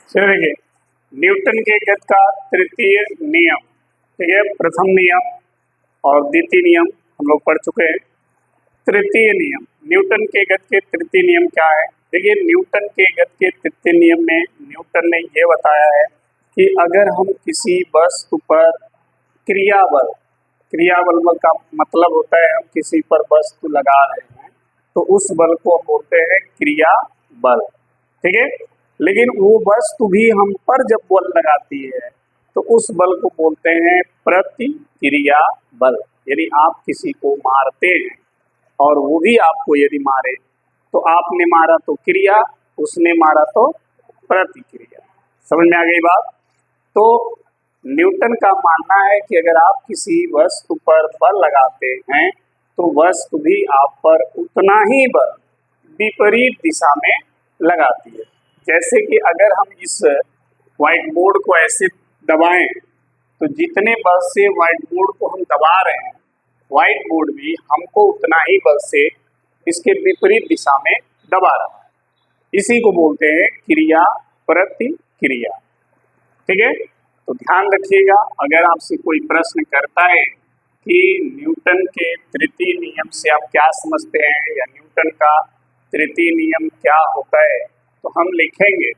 चलिए देखिए, न्यूटन के गति का तृतीय नियम, ठीक है। प्रथम नियम और द्वितीय नियम हम लोग पढ़ चुके हैं। तृतीय नियम, न्यूटन के गति के तृतीय नियम क्या है? देखिए, न्यूटन के गति के तृतीय नियम में न्यूटन ने यह बताया है कि अगर हम किसी वस्तु पर क्रियाबल, क्रियाबल का मतलब होता है हम किसी पर वस्तु लगा रहे हैं तो उस बल को हम बोलते हैं क्रिया बल, ठीक है। लेकिन वो वस्तु भी हम पर जब बल लगाती है तो उस बल को बोलते हैं प्रतिक्रिया बल। यदि आप किसी को मारते हैं और वो भी आपको यदि मारे तो आपने मारा तो क्रिया, उसने मारा तो प्रतिक्रिया। समझ में आ गई बात? तो न्यूटन का मानना है कि अगर आप किसी वस्तु पर बल लगाते हैं तो वस्तु भी आप पर उतना ही बल विपरीत दिशा में लगाती है। जैसे कि अगर हम इस व्हाइट बोर्ड को ऐसे दबाएं तो जितने बल से व्हाइट बोर्ड को हम दबा रहे हैं, व्हाइट बोर्ड भी हमको उतना ही बल से इसके विपरीत दिशा में दबा रहा है। इसी को बोलते हैं क्रिया प्रतिक्रिया, ठीक है। तो ध्यान रखिएगा, अगर आपसे कोई प्रश्न करता है कि न्यूटन के तृतीय नियम से आप क्या समझते हैं या न्यूटन का तृतीय नियम क्या होता है, तो हम लिखेंगे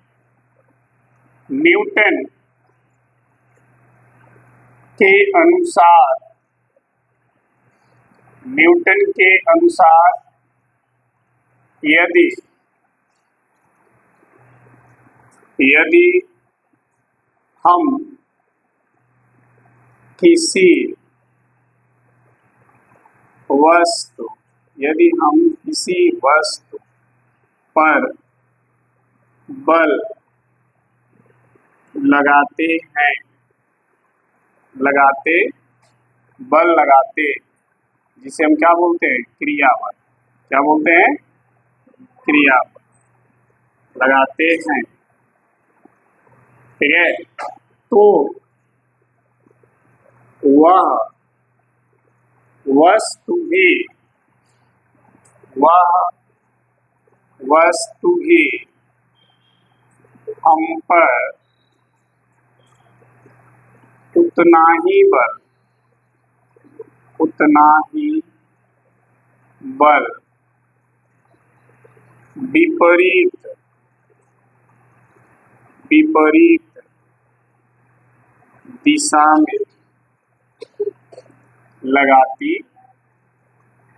न्यूटन के अनुसार, न्यूटन के अनुसार यदि हम किसी वस्तु, यदि हम किसी वस्तु पर बल लगाते हैं, बल लगाते, जिसे हम क्या बोलते हैं? क्रिया बल। क्या बोलते हैं? क्रिया बल लगाते हैं, ठीक है। तो वह वस्तु भी हम पर उतना ही बल विपरीत दिशा में लगाती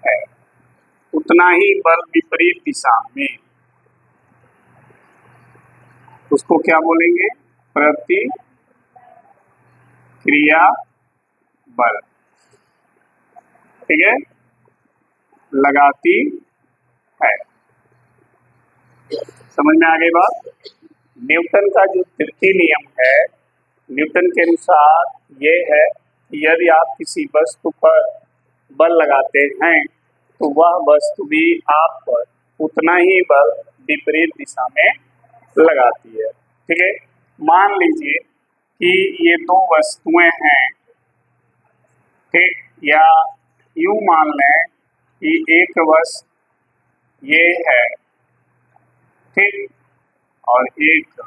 है, उतना ही बल विपरीत दिशा में, उसको क्या बोलेंगे? प्रतिक्रिया बल, ठीक है, लगाती है। समझ में आ गई बात? न्यूटन का जो तृतीय नियम है, न्यूटन के अनुसार ये है कि यदि आप किसी वस्तु पर बल लगाते हैं तो वह वस्तु भी आप पर उतना ही बल विपरीत दिशा में लगाती है, ठीक है। मान लीजिए कि ये दो वस्तुएं हैं, ठीक, या यूं मान लें कि एक वस्तु ये है, ठीक, और एक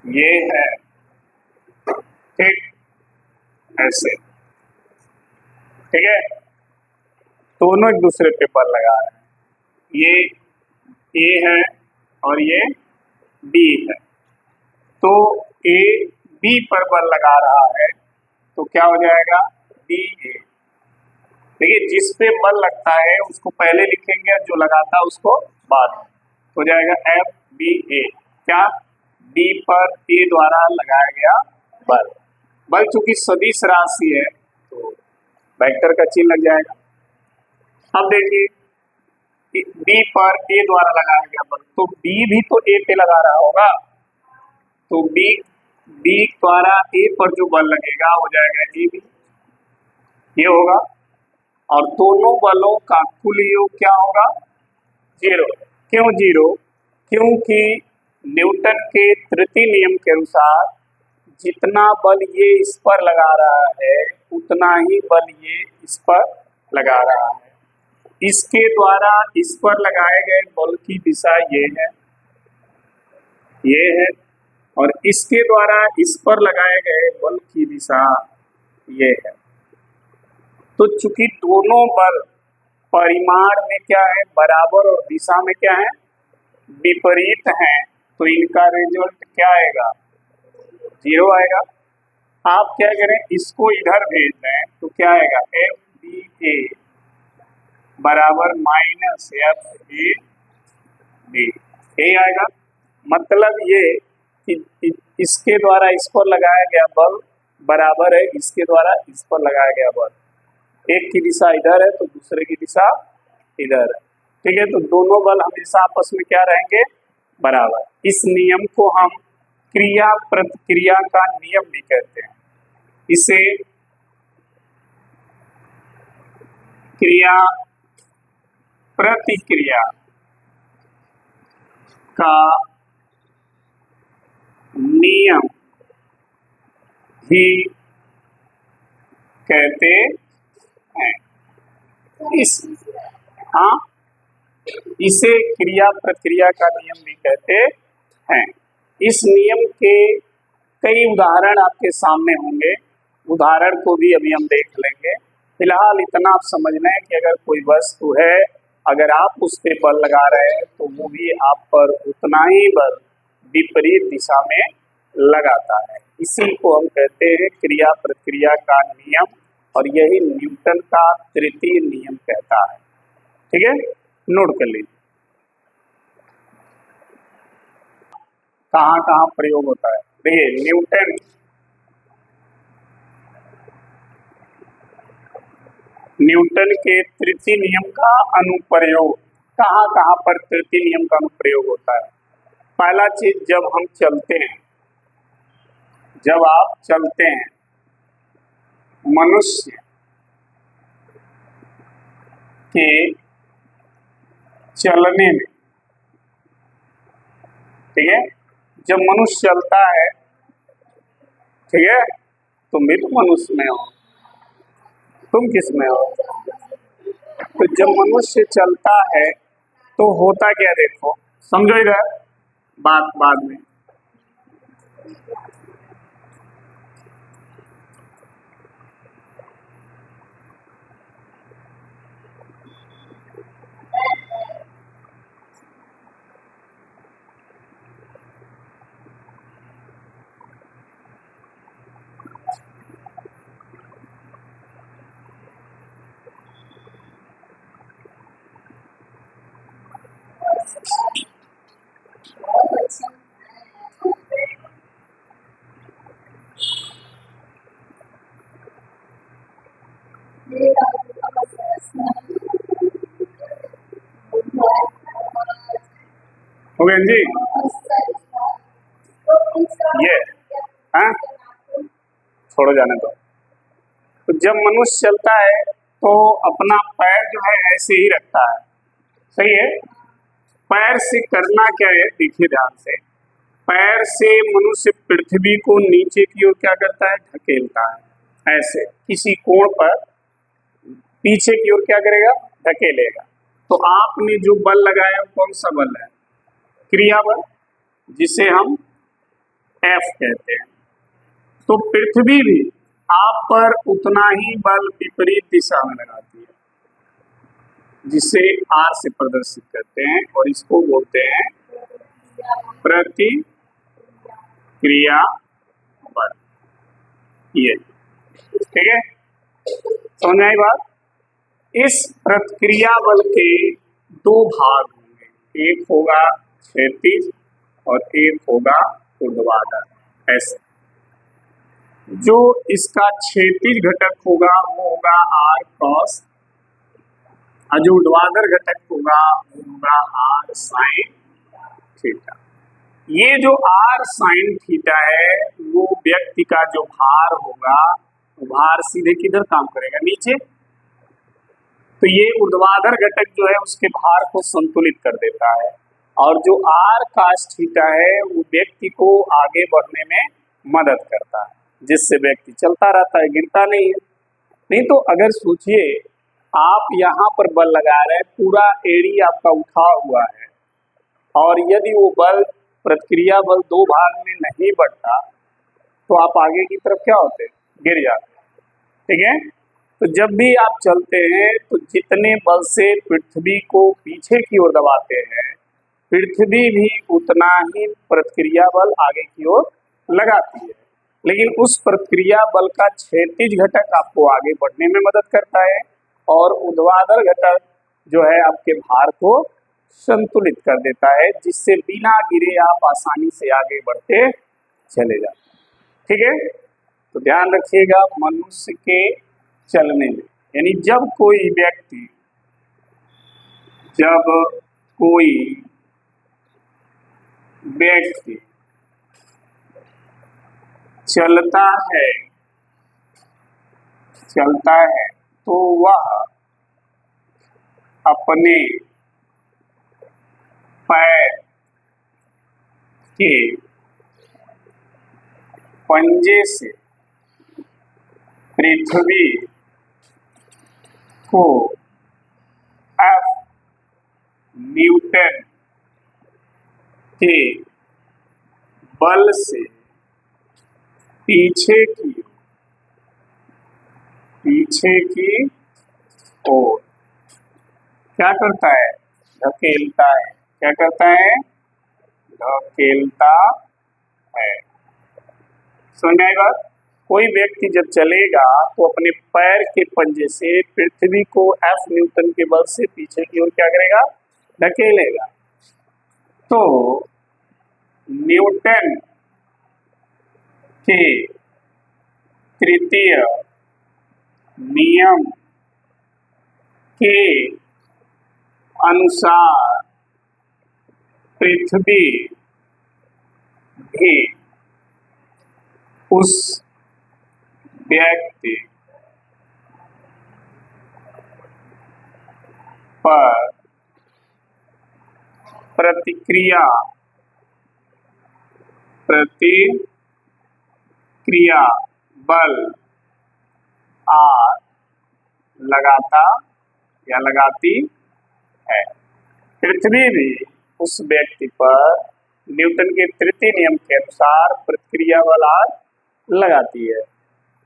ये है, ठीक, ऐसे, ठीक है। दोनों एक दूसरे पे बल लगा रहे हैं, ये ए है और ये बी है। तो ए बी पर बल लगा रहा है तो क्या हो जाएगा? बी ए। देखिए, जिस पे बल लगता है उसको पहले लिखेंगे, जो लगाता है उसको बाद में, हो जाएगा एफ बी ए। क्या? बी पर ए द्वारा लगाया गया बल। बल चूंकि सदिश राशि है तो वेक्टर का चिन्ह लग जाएगा। अब देखिए, बी पर ए द्वारा लगाया गया बल, तो बी भी तो ए पे लगा रहा होगा, तो बी द्वारा ए पर जो बल लगेगा हो जाएगा ए बी, ये होगा। और दोनों बलों का कुल योग क्या होगा? 0। क्यों 0? क्योंकि न्यूटन के तृतीय नियम के अनुसार जितना बल ये इस पर लगा रहा है उतना ही बल ये इस पर लगा रहा है। इसके द्वारा इस पर लगाए गए बल की दिशा ये है, ये है, और इसके द्वारा इस पर लगाए गए बल की दिशा ये है। तो चूंकि दोनों बल परिमाण में क्या है, बराबर, और दिशा में क्या है, विपरीत हैं, तो इनका रिजल्ट क्या आएगा, 0 आएगा। आप क्या करें, इसको इधर भेज दें तो क्या आएगा, एफ डी ए बराबर माइनस एफ ए डी, ए आएगा। मतलब ये कि इसके द्वारा इस पर लगाया गया बल बराबर है इसके द्वारा इस पर लगाया गया बल। एक की दिशा इधर है तो दूसरे की दिशा इधर है, ठीक है। तो दोनों बल हमेशा आपस में क्या रहेंगे, बराबर। इस नियम को हम क्रिया प्रतिक्रिया का नियम भी कहते हैं। इसे क्रिया प्रतिक्रिया का नियम भी कहते हैं। हाँ, इसे क्रिया प्रक्रिया का नियम भी कहते हैं। इस नियम के कई उदाहरण आपके सामने होंगे, उदाहरण को भी अभी हम देख लेंगे। फिलहाल इतना आप समझ लें कि अगर कोई वस्तु है, अगर आप उस पे बल लगा रहे हैं तो वो भी आप पर उतना ही बल विपरीत दिशा में लगाता है। इसी को हम कहते हैं क्रिया प्रक्रिया का नियम, और यही न्यूटन का तृतीय नियम कहता है। ठीक है, नोट कर लीजिए कहाँ कहाँ प्रयोग होता है। देखिए न्यूटन के तृतीय नियम का अनुप्रयोग कहाँ कहाँ पर तृतीय नियम का अनुप्रयोग होता है। पहला चीज, जब हम चलते हैं, जब आप चलते हैं, मनुष्य के चलने में, ठीक है, जब मनुष्य चलता है, ठीक है, तुम भी तो मनुष्य में हो, तुम किस में हो। तो जब मनुष्य चलता है तो होता क्या, देखो समझो इधर, बात बाद में। हो गए जी, ये हाँ, छोड़ो जाने दो। तो जब मनुष्य चलता है तो अपना पैर जो है ऐसे ही रखता है, सही है। पैर से करना क्या है, देखिए ध्यान से, पैर से मनुष्य पृथ्वी को नीचे की ओर क्या करता है, ढकेलता है, ऐसे किसी कोण पर पीछे की ओर क्या करेगा, ढकेलेगा। तो आपने जो बल लगाया वो कौन सा बल है, क्रिया बल, जिसे हम एफ कहते हैं। तो पृथ्वी भी आप पर उतना ही बल विपरीत दिशा में लगाती है, जिसे आर से प्रदर्शित करते हैं, और इसको बोलते हैं प्रतिक्रिया बल। ये ठीक है, समझ आई बात। इस प्रतिक्रिया बल के दो भाग होंगे, एक होगा क्षैतिज और एक होगा ऊर्ध्वाधर। ऐसे जो इसका क्षैतिज घटक होगा वो होगा आर कॉस, और जो ऊर्ध्वाधर घटक होगा वो होगा आर साइन थीटा। ये जो आर साइन थीटा है वो व्यक्ति का जो भार होगा, भार सीधे किधर काम करेगा, नीचे। तो ये ऊर्ध्वाधर घटक जो है उसके भार को संतुलित कर देता है, और जो आर कास थीटा है वो व्यक्ति को आगे बढ़ने में मदद करता है, जिससे व्यक्ति चलता रहता है, गिरता नहीं है। नहीं तो अगर सोचिए आप यहाँ पर बल लगा रहे हैं, पूरा एड़ी आपका उठा हुआ है, और यदि वो बल प्रतिक्रिया बल दो भाग में नहीं बढ़ता तो आप आगे की तरफ क्या होते हैं, गिर जाते हैं। ठीक है, तो जब भी आप चलते हैं तो जितने बल से पृथ्वी को पीछे की ओर दबाते हैं, पृथ्वी भी उतना ही प्रतिक्रिया बल आगे की ओर लगाती है। लेकिन उस प्रतिक्रिया बल का क्षैतिज घटक आपको आगे बढ़ने में मदद करता है और ऊर्ध्वाधर घटक जो है आपके भार को संतुलित कर देता है, जिससे बिना गिरे आप आसानी से आगे बढ़ते चले जाते हैं। ठीक है, तो ध्यान रखिएगा मनुष्य के चलने में, यानी जब कोई व्यक्ति चलता है तो वह अपने पैर के पंजे से पृथ्वी को F न्यूटन के बल से पीछे की ओर क्या करता है, धकेलता है। क्या करता है, धकेलता है। सुनने आई बात, कोई व्यक्ति जब चलेगा तो अपने पैर के पंजे से पृथ्वी को F न्यूटन के बल से पीछे की ओर क्या करेगा, धकेलेगा। तो न्यूटन के तृतीय नियम के अनुसार पृथ्वी भी उस व्यक्ति पर प्रतिक्रिया बल R लगाता या लगाती है। पृथ्वी भी उस व्यक्ति पर न्यूटन के तृतीय नियम के अनुसार प्रतिक्रिया बल R लगाती है।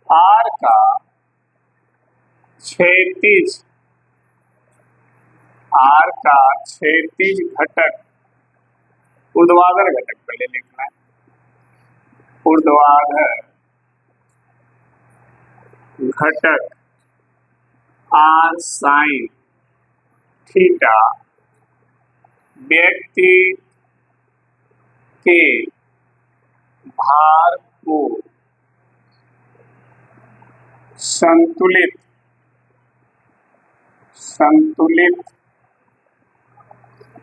R का क्षैतिज घटक, ऊर्ध्वाधर घटक पहले लिखना है, ऊर्ध्वाधर घटक R साइन थीटा व्यक्ति के भार को संतुलित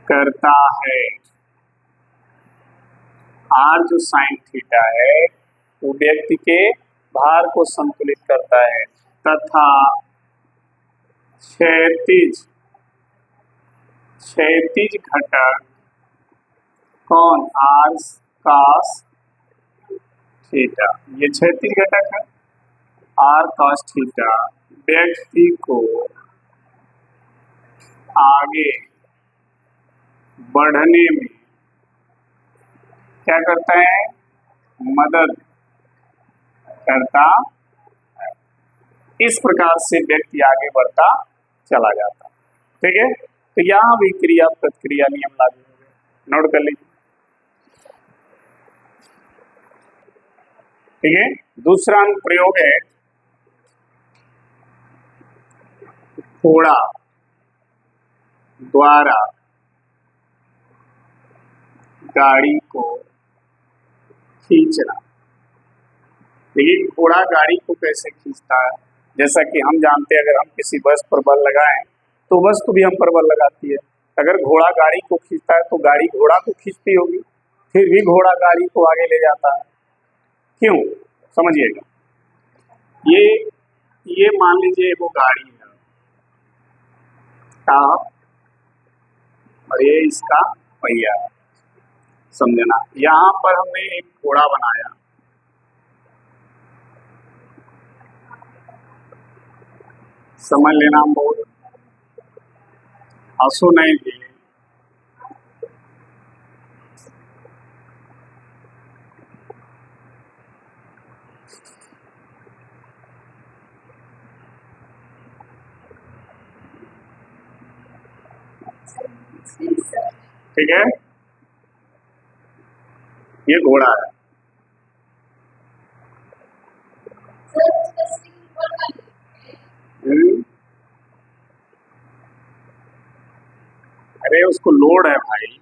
करता है। R जो साइन थीटा है वो व्यक्ति के भार को संतुलित करता है तथा क्षैतिज घटक कौन, R cos थीटा, ये क्षैतिज घटक है R cos थीटा व्यक्ति को आगे बढ़ने में क्या करता है, मदद करता है। इस प्रकार से व्यक्ति आगे बढ़ता चला जाता। ठीक है, तो यहाँ भी क्रिया प्रतिक्रिया नियम लागू हो गए, नोट कर लीजिए। ठीक है, दूसरा अनुप्रयोग है घोड़ा द्वारा गाड़ी को खींचना। देखिए घोड़ा गाड़ी को कैसे खींचता है, जैसा कि हम जानते हैं अगर हम किसी बस पर बल लगाएं तो बस को भी हम पर बल लगाती है। अगर घोड़ा गाड़ी को खींचता है तो गाड़ी घोड़ा को खींचती होगी, फिर भी घोड़ा गाड़ी को आगे ले जाता है। क्यों, समझिएगा। ये मान लीजिए वो गाड़ी है और ये इसका पहिया है, समझना। यहाँ पर हमने एक घोड़ा बनाया, समझ लेना, बहुत हंसो नहीं थी। ठीक है, ये घोड़ा है। हम्म, अरे उसको लोड है भाई।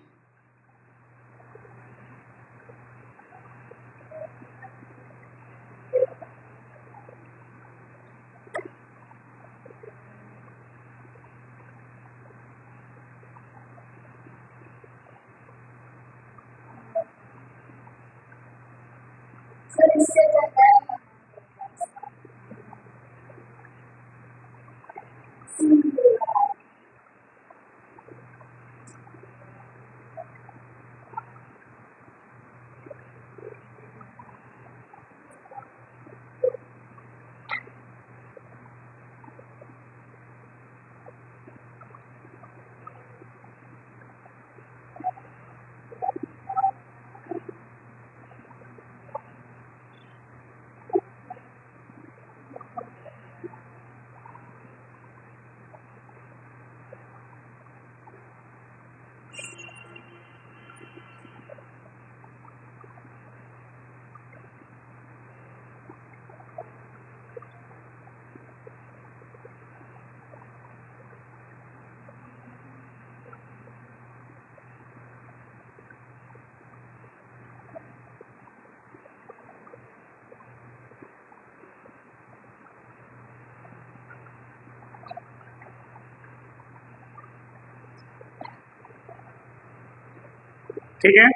ठीक है,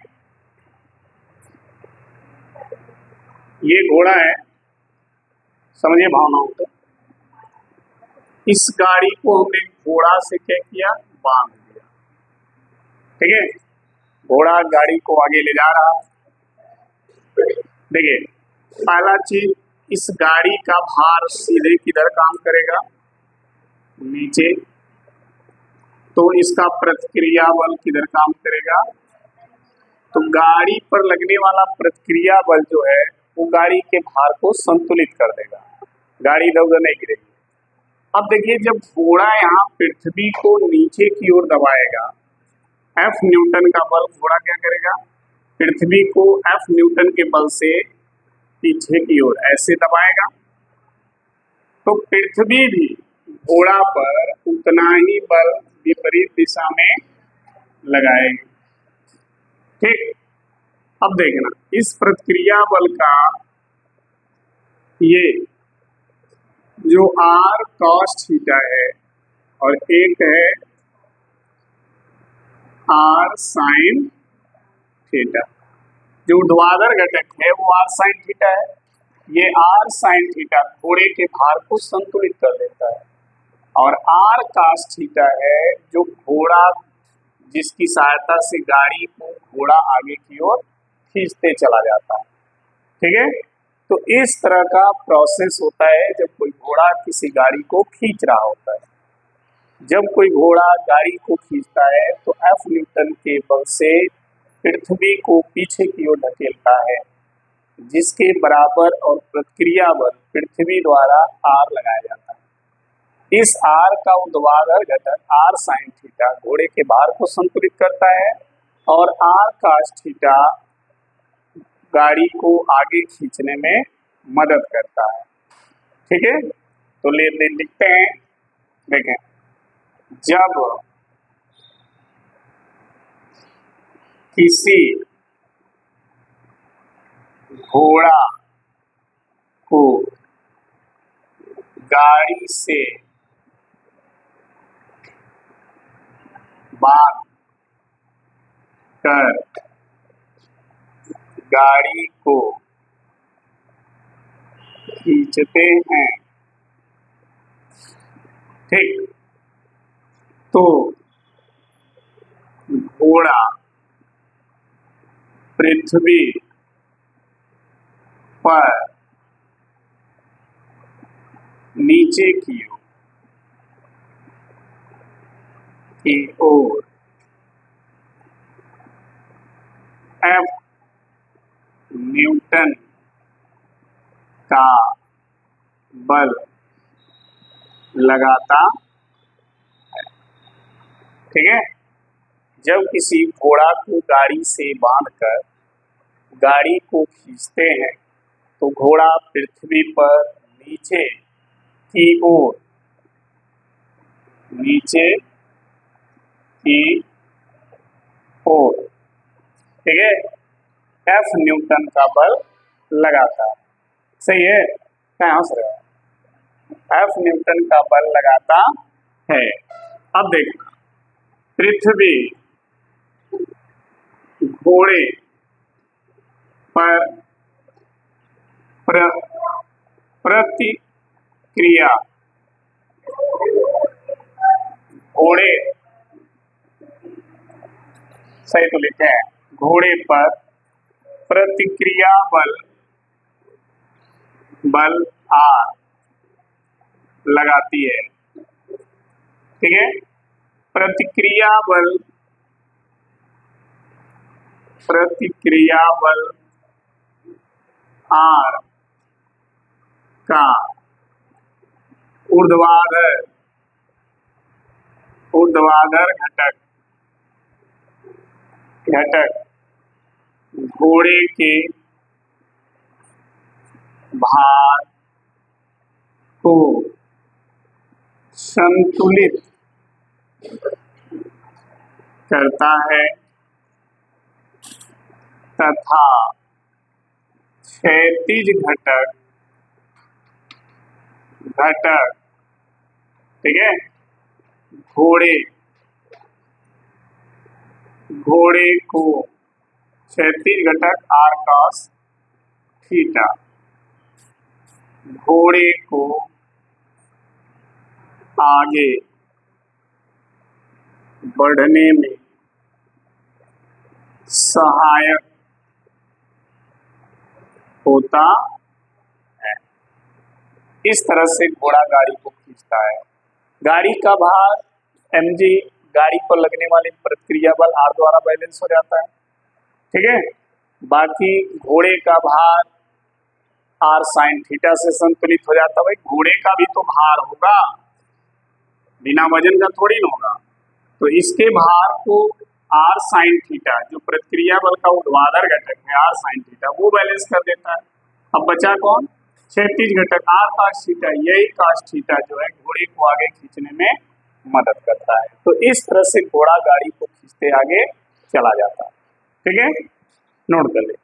ये घोड़ा है, समझिए भावनाओं को। इस गाड़ी को हमने घोड़ा से क्या किया, बांध दिया। ठीक है, घोड़ा गाड़ी को आगे ले जा रहा है। देखिए, पहला चीज, इस गाड़ी का भार सीधे किधर काम करेगा, नीचे। तो इसका प्रतिक्रिया बल किधर काम करेगा, तो गाड़ी पर लगने वाला प्रतिक्रिया बल जो है वो गाड़ी के भार को संतुलित कर देगा, गाड़ी इधर उधर नहीं गिरेगी। अब देखिए, जब घोड़ा यहाँ पृथ्वी को नीचे की ओर दबाएगा, एफ न्यूटन का बल घोड़ा क्या करेगा, पृथ्वी को एफ न्यूटन के बल से पीछे की ओर ऐसे दबाएगा। तो पृथ्वी भी घोड़ा पर उतना ही बल विपरीत दिशा में लगाएगी। ठीक, अब देखना, इस प्रतिक्रिया बल का ये जो आर कॉस थीटा है और एक है आर साइन थीटा, जो ऊर्ध्वाधर घटक है वो आर साइन थीटा है। ये आर साइन थीटा घोड़े के भार को संतुलित कर देता है, और आर कास थीटा है जो घोड़ा, जिसकी सहायता से गाड़ी को घोड़ा आगे की ओर खींचते चला जाता है। ठीक है, तो इस तरह का प्रोसेस होता है जब कोई घोड़ा किसी गाड़ी को खींच रहा होता है। जब कोई घोड़ा गाड़ी को खींचता है तो एफ न्यूटन के बल से पृथ्वी को पीछे की ओर धकेलता है, जिसके बराबर और प्रतिक्रिया बल पृथ्वी द्वारा आर लगाया जाता है। इस आर का ऊर्ध्वाधर घटक आर साइन थीटा घोड़े के भार को संतुलित करता है, और आर कास थीटा गाड़ी को आगे खींचने में मदद करता है। ठीक है, तो लिखते हैं। देखें, जब किसी घोड़ा को गाड़ी से बांध कर गाड़ी को खींचते हैं, ठीक, तो घोड़ा पृथ्वी पर नीचे की ओर एफ न्यूटन का बल लगाता है। ठीक है, जब किसी घोड़ा को गाड़ी से बांधकर गाड़ी को खींचते हैं तो घोड़ा पृथ्वी पर नीचे की ओर ठीक है एफ न्यूटन का बल लगाता है। सही है, क्या हंस रहे हो? एफ न्यूटन का बल लगाता है। अब देखना, पृथ्वी घोड़े पर प्रतिक्रिया घोड़े सही तो लिखे हैं, घोड़े पर प्रतिक्रिया बल आर लगाती है। ठीक है, प्रतिक्रिया बल आर का ऊर्ध्वाधर घटक घोड़े के भार को संतुलित करता है तथा क्षैतिज घटक ठीक है घोड़े को क्षैतिज घटक आर कॉस थीटा घोड़े को आगे बढ़ने में सहायक होता है। इस तरह से घोड़ा गाड़ी को खींचता है। गाड़ी का भार mg गाड़ी पर लगने वाले प्रतिक्रिया बल आर द्वारा बैलेंस हो जाता है। ठीक है, बाकी घोड़े का भार आर साइन थीटा से संतुलित हो जाता है। भाई घोड़े का भी तो भार होगा, बिना वजन का थोड़ी ना होगा, तो इसके भार को आर साइन थीटा जो प्रतिक्रिया बल का ऊर्ध्वाधर घटक है आर साइन थीटा वो बैलेंस कर देता है। अब बचा कौन? क्षैतिज घटक आर कॉस थीटा। यही कॉस थीटा जो है घोड़े को आगे खींचने में मदद करता है। तो इस तरह से घोड़ा गाड़ी को खींचते आगे चला जाता है। ठीक है, नोट कर ले।